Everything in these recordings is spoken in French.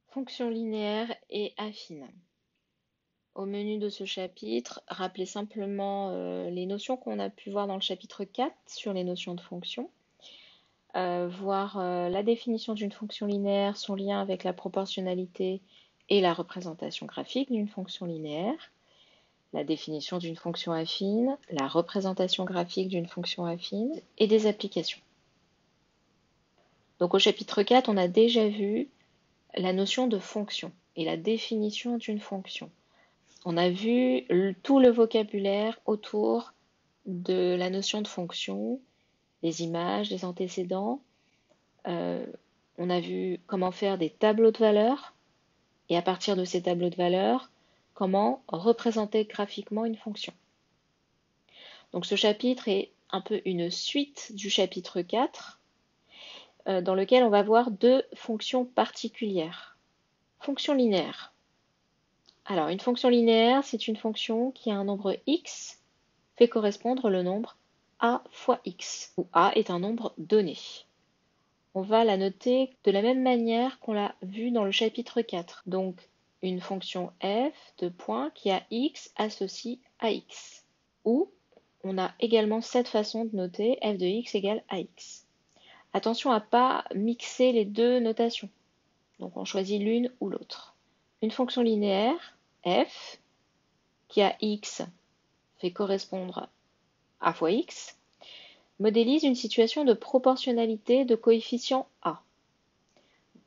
Fonctions linéaires et affines. Au menu de ce chapitre, rappelez simplement les notions qu'on a pu voir dans le chapitre 4 sur les notions de fonction. Voir la définition d'une fonction linéaire, son lien avec la proportionnalité et la représentation graphique d'une fonction linéaire. La définition d'une fonction affine, la représentation graphique d'une fonction affine et des applications. Donc au chapitre 4, on a déjà vu la notion de fonction et la définition d'une fonction. On a vu tout le vocabulaire autour de la notion de fonction, les images, les antécédents. On a vu comment faire des tableaux de valeurs et à partir de ces tableaux de valeurs, comment représenter graphiquement une fonction. Donc ce chapitre est un peu une suite du chapitre 4 dans lequel on va voir deux fonctions particulières. Fonction linéaire. Alors une fonction linéaire, c'est une fonction qui a un nombre x fait correspondre le nombre a fois x, où a est un nombre donné. On va la noter de la même manière qu'on l'a vu dans le chapitre 4. Donc, une fonction f de points qui a x associe à x. Ou, on a également cette façon de noter f de x égale ax. Attention à ne pas mixer les deux notations. Donc, on choisit l'une ou l'autre. Une fonction linéaire, f, qui a x fait correspondre a fois x, modélise une situation de proportionnalité de coefficient a.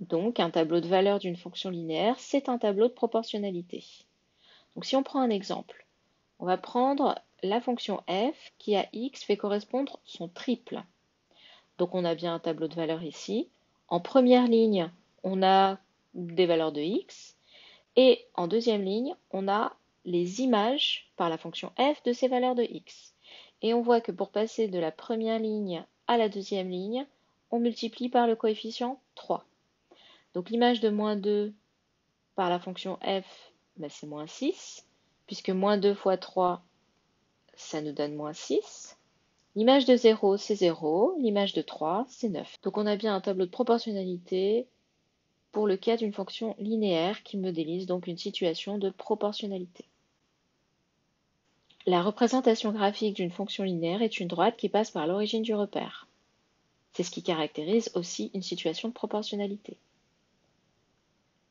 Donc, un tableau de valeur d'une fonction linéaire, c'est un tableau de proportionnalité. Donc, si on prend un exemple, on va prendre la fonction f qui à x fait correspondre son triple. Donc, on a bien un tableau de valeurs ici. En première ligne, on a des valeurs de x. Et en deuxième ligne, on a les images par la fonction f de ces valeurs de x. Et on voit que pour passer de la première ligne à la deuxième ligne, on multiplie par le coefficient 3. Donc l'image de moins 2 par la fonction f, c'est moins 6, puisque moins 2 fois 3, ça nous donne moins 6. L'image de 0, c'est 0. L'image de 3, c'est 9. Donc on a bien un tableau de proportionnalité pour le cas d'une fonction linéaire qui modélise donc une situation de proportionnalité. La représentation graphique d'une fonction linéaire est une droite qui passe par l'origine du repère. C'est ce qui caractérise aussi une situation de proportionnalité.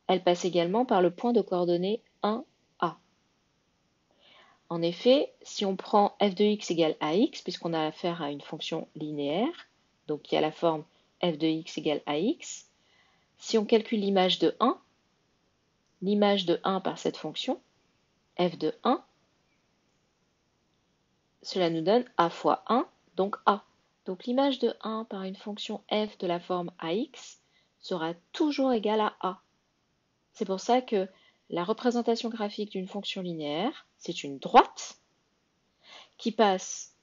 Elle passe également par le point de coordonnées 1, A. En effet, si on prend f de x égale ax, puisqu'on a affaire à une fonction linéaire, donc qui a la forme f de x égale ax, si on calcule l'image de 1, l'image de 1 par cette fonction, f de 1, cela nous donne a fois 1, donc a. Donc l'image de 1 par une fonction f de la forme ax sera toujours égale à a. C'est pour ça que la représentation graphique d'une fonction linéaire, c'est une droite qui passe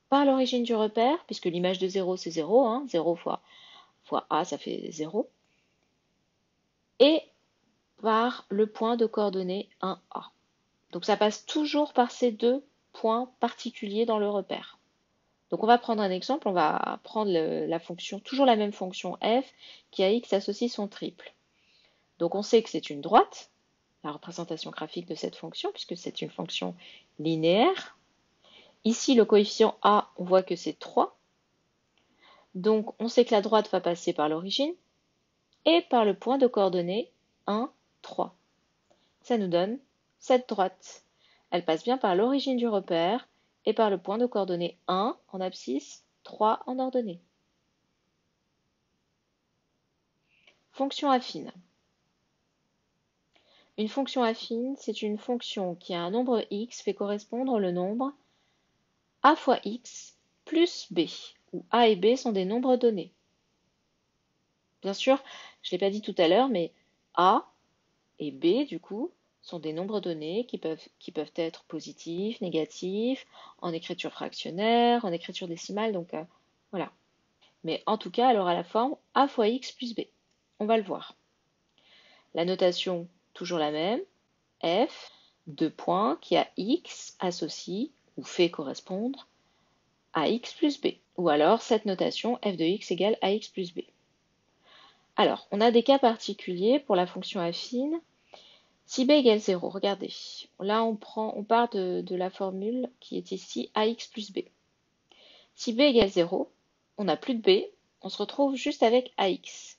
par l'origine du repère, puisque l'image de 0 c'est 0, 0 fois a ça fait 0, et par le point de coordonnées 1A. Donc ça passe toujours par ces deux points particuliers dans le repère. Donc on va prendre un exemple, on va prendre la fonction, toujours la même fonction f, qui à x associe son triple. Donc on sait que c'est une droite, la représentation graphique de cette fonction, puisque c'est une fonction linéaire. Ici, le coefficient a, on voit que c'est 3. Donc on sait que la droite va passer par l'origine et par le point de coordonnées 1, 3. Ça nous donne cette droite. Elle passe bien par l'origine du repère et par le point de coordonnées 1 en abscisse, 3 en ordonnée. Fonction affine. Une fonction affine, c'est une fonction qui a un nombre x fait correspondre le nombre a fois x plus b, où a et b sont des nombres donnés. Bien sûr, je ne l'ai pas dit tout à l'heure, mais a et b, du coup, sont des nombres donnés qui peuvent être positifs, négatifs, en écriture fractionnaire, en écriture décimale, donc voilà. Mais en tout cas, elle aura la forme a fois x plus b. On va le voir. La notation, toujours la même, f, deux points, qui a x associe ou fait correspondre à x plus b. Ou alors cette notation f de x égale ax plus b. Alors, on a des cas particuliers pour la fonction affine. Si b égale 0, regardez, là on part de la formule qui est ici ax plus b. Si b égale 0, on n'a plus de b, on se retrouve juste avec ax.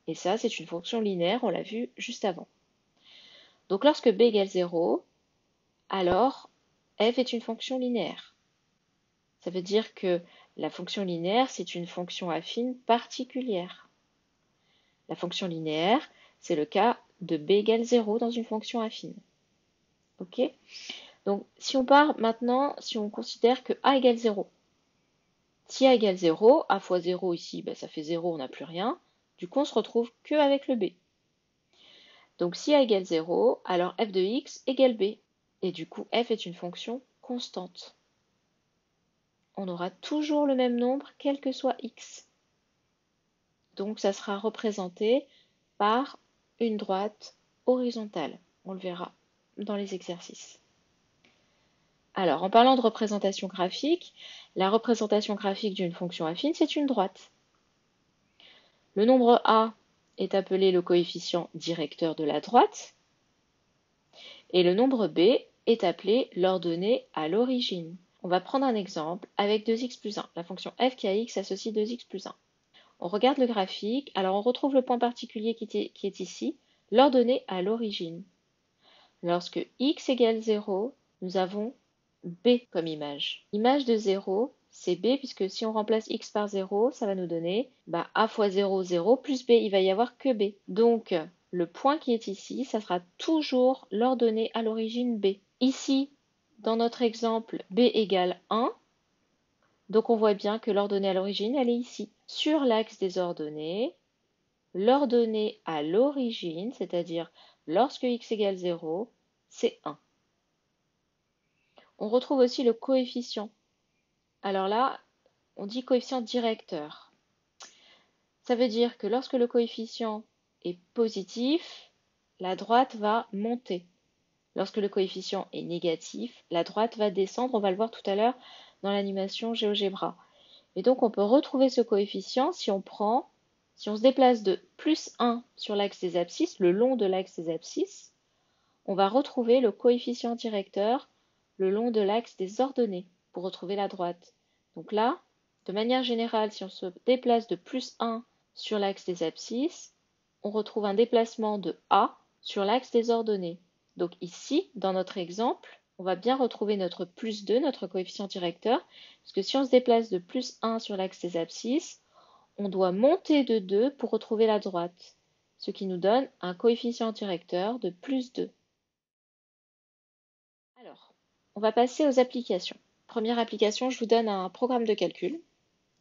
Et ça, c'est une fonction linéaire, on l'a vu juste avant. Donc lorsque b égale 0, alors f est une fonction linéaire. Ça veut dire que la fonction linéaire, c'est une fonction affine particulière. La fonction linéaire, c'est le cas de b égale 0 dans une fonction affine. Ok? Donc, si on part maintenant, si on considère que a égale 0. Si a égale 0, a fois 0 ici, ça fait 0, on n'a plus rien. Du coup, on se retrouve que avec le b. Donc, si a égale 0, alors f de x égale b. Et du coup, f est une fonction constante. On aura toujours le même nombre, quel que soit x. Donc, ça sera représenté par une droite horizontale. On le verra dans les exercices. Alors, en parlant de représentation graphique, la représentation graphique d'une fonction affine, c'est une droite. Le nombre a est appelé le coefficient directeur de la droite, et le nombre b est appelé l'ordonnée à l'origine. On va prendre un exemple avec 2x plus 1, la fonction f qui a x associe 2x plus 1. On regarde le graphique, alors on retrouve le point particulier qui est ici, l'ordonnée à l'origine. Lorsque x égale 0, nous avons b comme image. Image de 0, c'est b, puisque si on remplace x par 0, ça va nous donner a fois 0, 0, plus b, il va y avoir que b. Donc, le point qui est ici, ça sera toujours l'ordonnée à l'origine b. Ici, dans notre exemple, b égale 1, donc on voit bien que l'ordonnée à l'origine, elle est ici. Sur l'axe des ordonnées, l'ordonnée à l'origine, c'est-à-dire lorsque x égale 0, c'est 1. On retrouve aussi le coefficient. Alors là, on dit coefficient directeur. Ça veut dire que lorsque le coefficient est positif, la droite va monter. Lorsque le coefficient est négatif, la droite va descendre. On va le voir tout à l'heure dans l'animation GeoGebra. Et donc on peut retrouver ce coefficient si on se déplace de plus 1 sur l'axe des abscisses, le long de l'axe des abscisses, on va retrouver le coefficient directeur le long de l'axe des ordonnées pour retrouver la droite. Donc là, de manière générale, si on se déplace de plus 1 sur l'axe des abscisses, on retrouve un déplacement de A sur l'axe des ordonnées. Donc ici, dans notre exemple, on va bien retrouver notre plus 2, notre coefficient directeur, parce que si on se déplace de plus 1 sur l'axe des abscisses, on doit monter de 2 pour retrouver la droite, ce qui nous donne un coefficient directeur de plus 2. Alors, on va passer aux applications. Première application, je vous donne un programme de calcul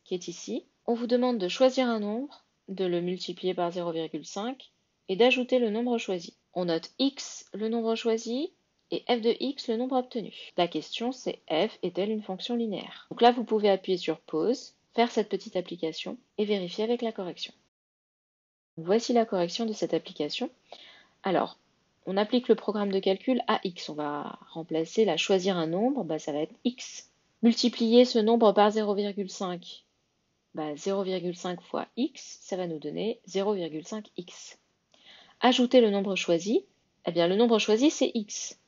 qui est ici. On vous demande de choisir un nombre, de le multiplier par 0,5 et d'ajouter le nombre choisi. On note x, le nombre choisi, et f de x, le nombre obtenu. La question, c'est f est-elle une fonction linéaire? Donc là, vous pouvez appuyer sur pause, faire cette petite application et vérifier avec la correction. Voici la correction de cette application. Alors, on applique le programme de calcul à x. On va remplacer la choisir un nombre, ça va être x. Multiplier ce nombre par 0,5. 0,5 fois x, ça va nous donner 0,5x. Ajouter le nombre choisi, le nombre choisi c'est x.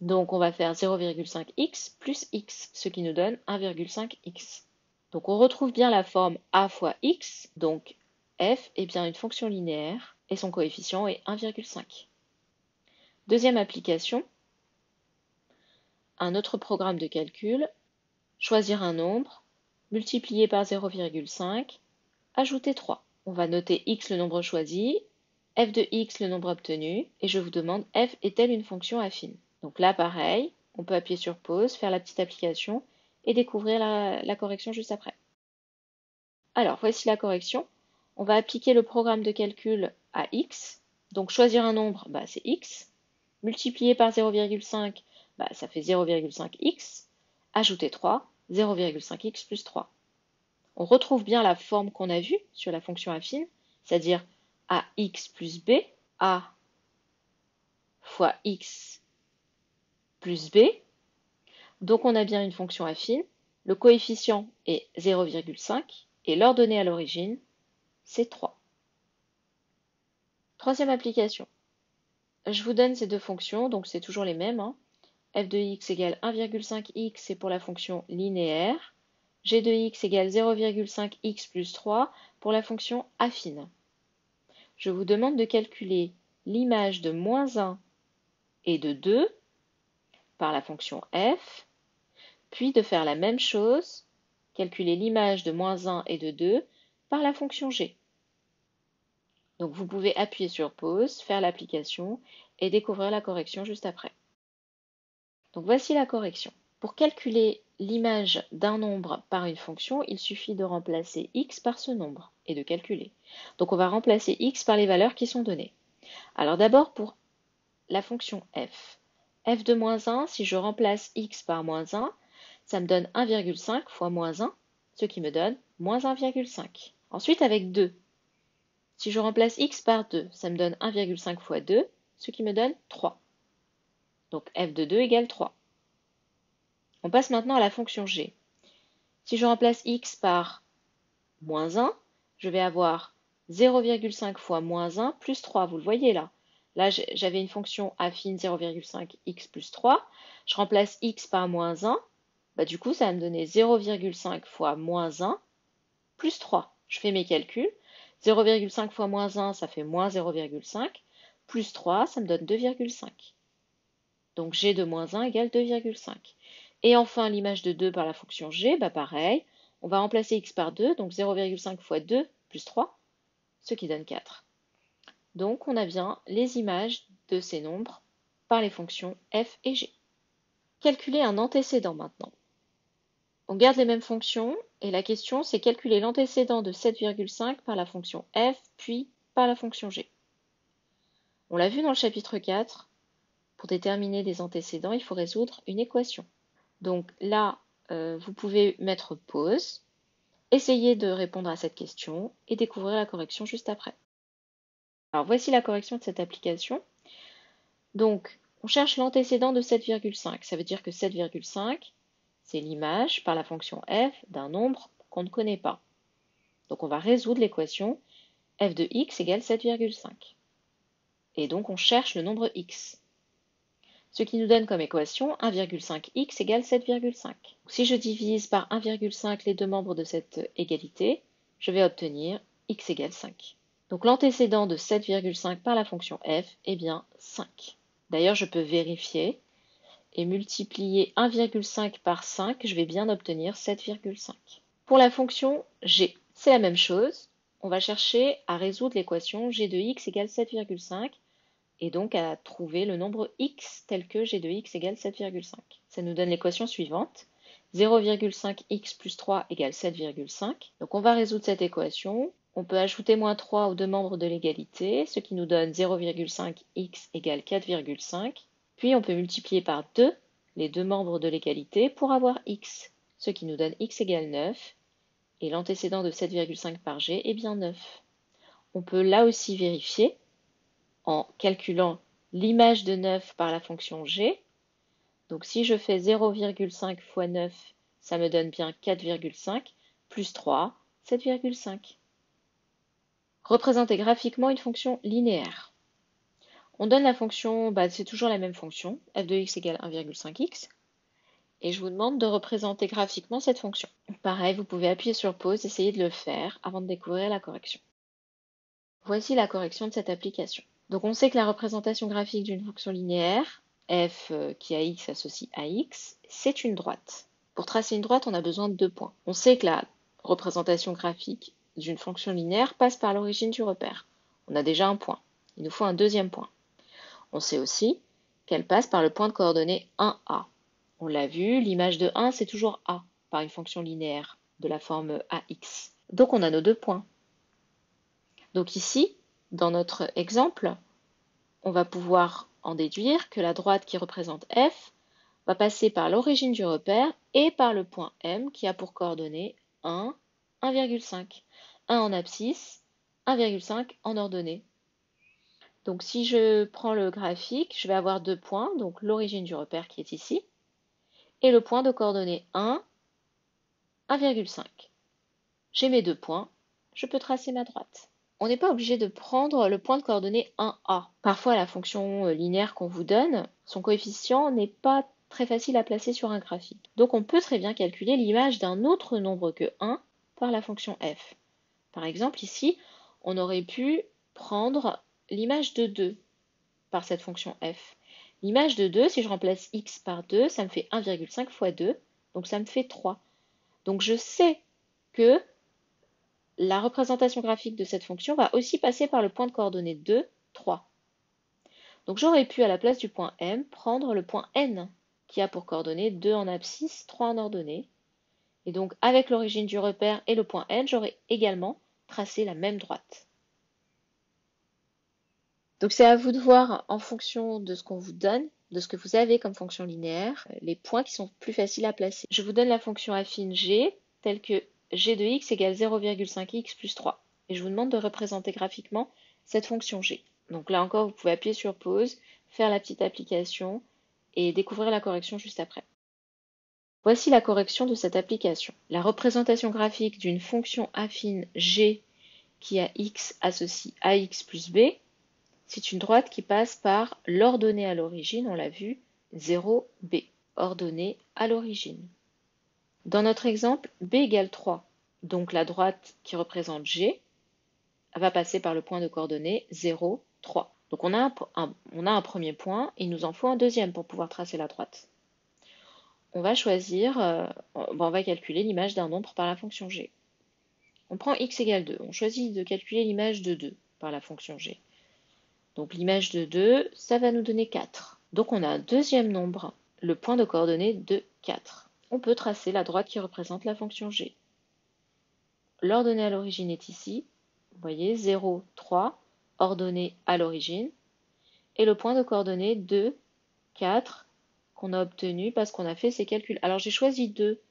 Donc on va faire 0,5x plus x, ce qui nous donne 1,5x. Donc on retrouve bien la forme a fois x, donc f est bien une fonction linéaire et son coefficient est 1,5. Deuxième application, un autre programme de calcul, choisir un nombre, multiplier par 0,5, ajouter 3. On va noter x le nombre choisi, f de x le nombre obtenu, et je vous demande f est-elle une fonction affine? Donc là pareil, on peut appuyer sur pause, faire la petite application et découvrir la correction juste après. Alors voici la correction. On va appliquer le programme de calcul à x, donc choisir un nombre, c'est x. Multiplier par 0,5, ça fait 0,5x. Ajouter 3, 0,5x plus 3. On retrouve bien la forme qu'on a vue sur la fonction affine, c'est-à-dire ax plus b, a fois x plus b. Donc on a bien une fonction affine. Le coefficient est 0,5 et l'ordonnée à l'origine, c'est 3. Troisième application. Je vous donne ces deux fonctions, donc c'est toujours les mêmes, hein. f de x égale 1,5x, c'est pour la fonction linéaire. G de x égale 0,5x plus 3 pour la fonction affine. Je vous demande de calculer l'image de moins 1 et de 2 par la fonction f, puis de faire la même chose, calculer l'image de moins 1 et de 2 par la fonction g. Donc vous pouvez appuyer sur pause, faire l'application et découvrir la correction juste après. Donc voici la correction. Pour calculer l'image d'un nombre par une fonction, il suffit de remplacer x par ce nombre et de calculer. Donc on va remplacer x par les valeurs qui sont données. Alors d'abord pour la fonction f. f de moins 1, si je remplace x par moins 1, ça me donne 1,5 fois moins 1, ce qui me donne moins 1,5. Ensuite avec 2. Si je remplace x par 2, ça me donne 1,5 fois 2, ce qui me donne 3. Donc f de 2 égale 3. On passe maintenant à la fonction g. Si je remplace x par moins 1, je vais avoir 0,5 fois moins 1 plus 3. Vous le voyez là. Là, j'avais une fonction affine 0,5x plus 3. Je remplace x par moins 1. Bah, du coup, ça va me donner 0,5 fois moins 1 plus 3. Je fais mes calculs. 0,5 fois moins 1, ça fait moins 0,5. Plus 3, ça me donne 2,5. Donc g de moins 1 égale 2,5. Et enfin, l'image de 2 par la fonction g, bah pareil, on va remplacer x par 2, donc 0,5 fois 2 plus 3, ce qui donne 4. Donc on a bien les images de ces nombres par les fonctions f et g. Calculer un antécédent maintenant. On garde les mêmes fonctions et la question c'est calculer l'antécédent de 7,5 par la fonction f puis par la fonction g. On l'a vu dans le chapitre 4, pour déterminer des antécédents, il faut résoudre une équation. Donc là, vous pouvez mettre pause, essayer de répondre à cette question et découvrir la correction juste après. Alors voici la correction de cette application. Donc, on cherche l'antécédent de 7,5. Ça veut dire que 7,5, c'est l'image par la fonction f d'un nombre qu'on ne connaît pas. Donc on va résoudre l'équation f de x égale 7,5. Et donc on cherche le nombre x. Ce qui nous donne comme équation 1,5x égale 7,5. Si je divise par 1,5 les deux membres de cette égalité, je vais obtenir x égale 5. Donc l'antécédent de 7,5 par la fonction f est bien 5. D'ailleurs, je peux vérifier et multiplier 1,5 par 5, je vais bien obtenir 7,5. Pour la fonction g, c'est la même chose. On va chercher à résoudre l'équation g de x égale 7,5 et donc à trouver le nombre x tel que g de x égale 7,5. Ça nous donne l'équation suivante. 0,5x plus 3 égale 7,5. Donc on va résoudre cette équation. On peut ajouter moins 3 aux deux membres de l'égalité, ce qui nous donne 0,5x égale 4,5. Puis on peut multiplier par 2 les deux membres de l'égalité pour avoir x, ce qui nous donne x égale 9. Et l'antécédent de 7,5 par g est bien 9. On peut là aussi vérifier en calculant l'image de 9 par la fonction g. Donc si je fais 0,5 fois 9, ça me donne bien 4,5, plus 3, 7,5. Représenter graphiquement une fonction linéaire. On donne la fonction, c'est toujours la même fonction, f de x égale 1,5x. Et je vous demande de représenter graphiquement cette fonction. Pareil, vous pouvez appuyer sur pause, essayer de le faire avant de découvrir la correction. Voici la correction de cette application. Donc on sait que la représentation graphique d'une fonction linéaire, f qui a x associé à x, c'est une droite. Pour tracer une droite, on a besoin de 2 points. On sait que la représentation graphique d'une fonction linéaire passe par l'origine du repère. On a déjà un point. Il nous faut un deuxième point. On sait aussi qu'elle passe par le point de coordonnées 1a. On l'a vu, l'image de 1, c'est toujours a, par une fonction linéaire de la forme ax. Donc on a nos 2 points. Donc ici, dans notre exemple, on va pouvoir en déduire que la droite qui représente f va passer par l'origine du repère et par le point M qui a pour coordonnées 1, 1,5. 1 en abscisse, 1,5 en ordonnée. Donc si je prends le graphique, je vais avoir 2 points, donc l'origine du repère qui est ici, et le point de coordonnées 1, 1,5. J'ai mes 2 points, je peux tracer ma droite. on n'est pas obligé de prendre le point de coordonnée 1A. Parfois, la fonction linéaire qu'on vous donne, son coefficient n'est pas très facile à placer sur un graphique. Donc on peut très bien calculer l'image d'un autre nombre que 1 par la fonction f. Par exemple, ici, on aurait pu prendre l'image de 2 par cette fonction f. L'image de 2, si je remplace x par 2, ça me fait 1,5 fois 2, donc ça me fait 3. Donc je sais que la représentation graphique de cette fonction va aussi passer par le point de coordonnée 2, 3. Donc j'aurais pu, à la place du point M, prendre le point N, qui a pour coordonnées 2 en abscisse, 3 en ordonnée. Et donc avec l'origine du repère et le point N, j'aurais également tracé la même droite. Donc c'est à vous de voir en fonction de ce qu'on vous donne, de ce que vous avez comme fonction linéaire, les points qui sont plus faciles à placer. Je vous donne la fonction affine g, telle que g de x égale 0,5x plus 3. Et je vous demande de représenter graphiquement cette fonction g. Donc là encore, vous pouvez appuyer sur pause, faire la petite application et découvrir la correction juste après. Voici la correction de cette application. La représentation graphique d'une fonction affine g qui a x associe ax plus b, c'est une droite qui passe par l'ordonnée à l'origine, on l'a vu, 0b, ordonnée à l'origine. Dans notre exemple, b égale 3, donc la droite qui représente g va passer par le point de coordonnée 0, 3. Donc on a un premier point, il nous en faut un deuxième pour pouvoir tracer la droite. On va choisir, on va calculer l'image d'un nombre par la fonction g. On prend x égale 2, on choisit de calculer l'image de 2 par la fonction g. Donc l'image de 2, ça va nous donner 4. Donc on a un deuxième nombre, le point de coordonnée de 4. On peut tracer la droite qui représente la fonction g. L'ordonnée à l'origine est ici. Vous voyez, 0, 3, ordonnée à l'origine. Et le point de coordonnée 2, 4, qu'on a obtenu parce qu'on a fait ces calculs. Alors j'ai choisi 2,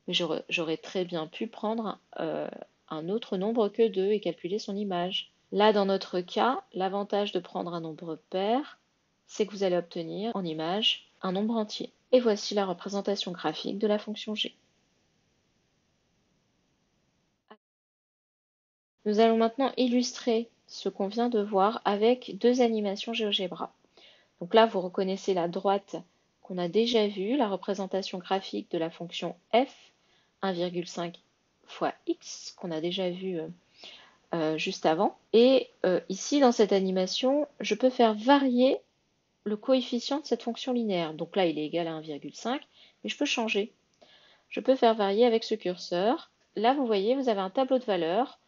mais j'aurais très bien pu prendre un autre nombre que 2 et calculer son image. Là, dans notre cas, l'avantage de prendre un nombre pair, c'est que vous allez obtenir en image un nombre entier. Et voici la représentation graphique de la fonction g. Nous allons maintenant illustrer ce qu'on vient de voir avec deux animations GeoGebra. Donc là, vous reconnaissez la droite qu'on a déjà vue, la représentation graphique de la fonction f, 1,5 fois x, qu'on a déjà vue juste avant. Et ici, dans cette animation, je peux faire varier le coefficient de cette fonction linéaire. Donc là, il est égal à 1,5, mais je peux changer. Je peux faire varier avec ce curseur. Là, vous voyez, vous avez un tableau de valeurs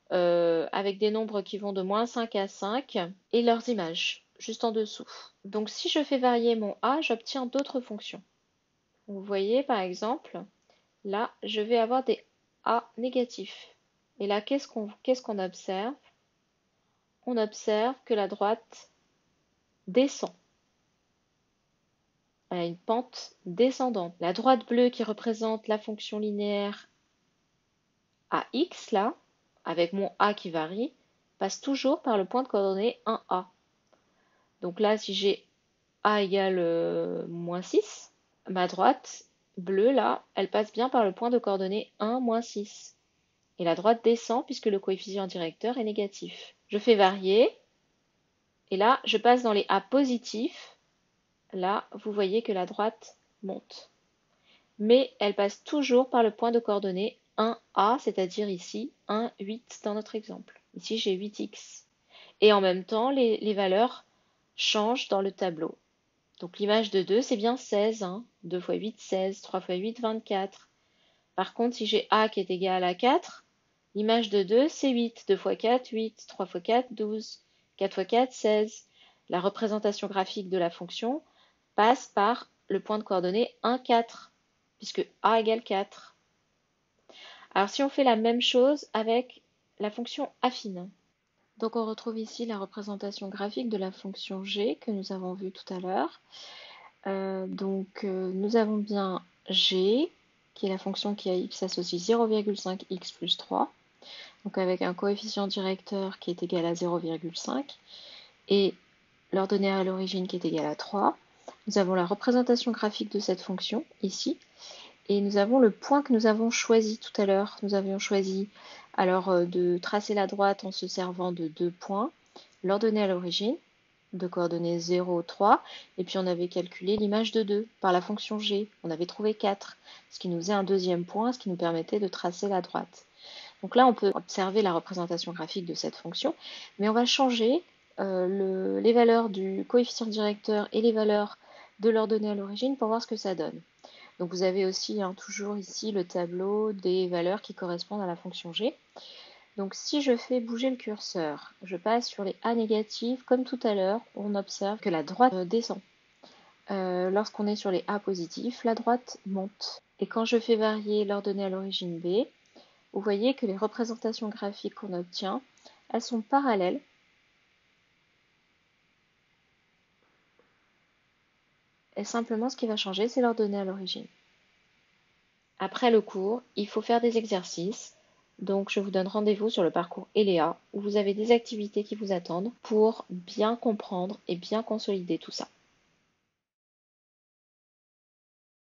avec des nombres qui vont de moins 5 à 5 et leurs images, juste en dessous. Donc si je fais varier mon a, j'obtiens d'autres fonctions. Vous voyez, par exemple, là, je vais avoir des a négatifs. Et là, qu'est-ce qu'on observe? On observe que la droite descend. Elle a une pente descendante. La droite bleue qui représente la fonction linéaire ax, là, avec mon a qui varie, passe toujours par le point de coordonnée 1a. Donc là, si j'ai a égale moins 6, ma droite bleue, là, elle passe bien par le point de coordonnée 1, moins 6. Et la droite descend puisque le coefficient directeur est négatif. Je fais varier, et là, je passe dans les a positifs. Là, vous voyez que la droite monte. Mais elle passe toujours par le point de coordonnée 1a, c'est-à-dire ici 1, 8 dans notre exemple. Ici, j'ai 8x. Et en même temps, les valeurs changent dans le tableau. Donc l'image de 2, c'est bien 16. Hein. 2 fois 8, 16. 3 fois 8, 24. Par contre, si j'ai a qui est égal à 4, l'image de 2, c'est 8. 2 fois 4, 8. 3 fois 4, 12. 4 fois 4, 16. La représentation graphique de la fonction passe par le point de coordonnée 1, 4, puisque a égale 4. Alors si on fait la même chose avec la fonction affine, donc on retrouve ici la représentation graphique de la fonction g que nous avons vue tout à l'heure. Nous avons bien g, qui est la fonction qui a x associe 0,5x plus 3, donc avec un coefficient directeur qui est égal à 0,5, et l'ordonnée à l'origine qui est égal à 3. Nous avons la représentation graphique de cette fonction, ici, et nous avons le point que nous avons choisi tout à l'heure. Nous avions choisi Alors, de tracer la droite en se servant de 2 points, l'ordonnée à l'origine, de coordonnées 0, 3, et puis on avait calculé l'image de 2 par la fonction g. On avait trouvé 4, ce qui nous faisait un deuxième point, ce qui nous permettait de tracer la droite. Donc là, on peut observer la représentation graphique de cette fonction, mais on va changer les valeurs du coefficient directeur et les valeurs de l'ordonnée à l'origine pour voir ce que ça donne. Donc vous avez aussi toujours ici le tableau des valeurs qui correspondent à la fonction g. Donc si je fais bouger le curseur, je passe sur les A négatives, comme tout à l'heure, on observe que la droite descend. Lorsqu'on est sur les A positifs, la droite monte. Et quand je fais varier l'ordonnée à l'origine B, vous voyez que les représentations graphiques qu'on obtient, elles sont parallèles. Et simplement, ce qui va changer, c'est l'ordonnée à l'origine. Après le cours, il faut faire des exercices. Donc, je vous donne rendez-vous sur le parcours ELEA où vous avez des activités qui vous attendent pour bien comprendre et bien consolider tout ça.